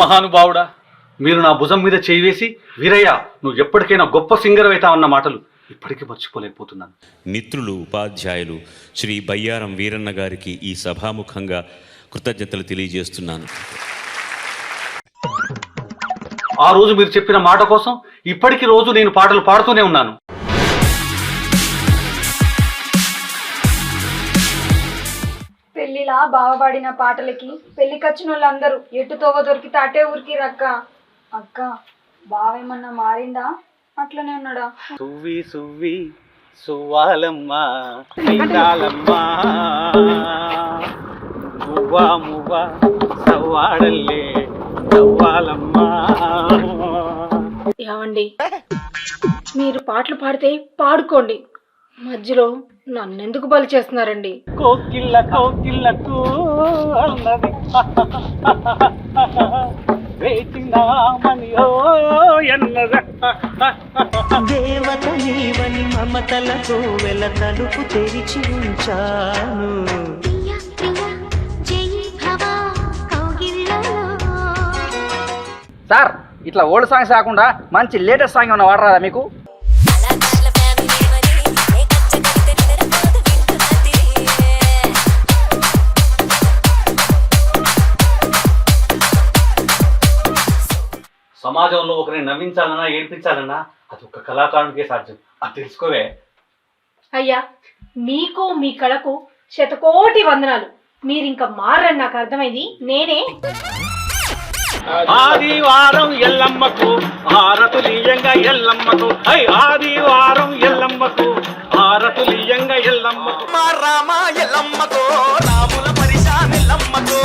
మహానుభావుడా, మీరు నా భుజం మీద చేయి వేసి వీరయ్య నువ్వు ఎప్పటికైనా గొప్ప సింగర్ అవుతావన్న మాటలు ఇప్పటికీ మర్చిపోలేకపోతున్నాను. మిత్రులు ఉపాధ్యాయులు శ్రీ బయ్యారం వీరన్న గారికి ఈ సభాముఖంగా కృతజ్ఞతలు తెలియజేస్తున్నాను. ఆ రోజు మీరు చెప్పిన మాట కోసం ఇప్పటికి రోజు నేను పాటలు పాడుతూనే ఉన్నాను. పెళ్లిలా బావపాడిన పాటలకి పెళ్లికొచ్చిన వాళ్ళందరూ ఎట్టుతోవ దొరికితే అటే ఊరికి రక్క. అక్క బావేమన్నా మారిందా అట్లనే ఉన్నాడా? సువ్వి సువ్వి సువ్వాలమ్మా నీలాలమ్మా మువ్వా మువ్వా సవ్వాడల్లే సవ్వాలమ్మా. ఏమండి, మీరు పాటలు పాడితే పాడుకోండి, మధ్యలో నన్నెందుకు బలి చేస్తున్నారండి? కోకిళ్ళ కోకిళ్ళకు అన్నది వేచినామని ఓ ఎన్నద దేవత నీవని మమతలతో వెల తలుపు తెరిచి ఉంచాను. సార్, ఇట్లా ఓల్డ్ సాంగ్స్ కాకుండా మంచి లేటెస్ట్ సాంగ్ ఏమైనా వాడరాదా మీకు? సమాజంలో ఒకరిని నవ్వించాలన్నా ఏడ్పించాలన్నా అది ఒక కళాకారునికే సాధ్యం. అది తెలుసుకోవే. అయ్యా, మీకు మీ కళకు శతకోటి వందనాలు. మీరింక మారని నాకు అర్థమైంది. నేనే ఆదివారం ఎల్లమ్మకు హారతులియంగా ఎల్లమ్మకు ఆదివారం ఎల్లమ్మకు హారతులియంగా ఎల్లమ్మకు రామ ఎల్లమ్మకో రాముల పరిశానెల్లమ్మకో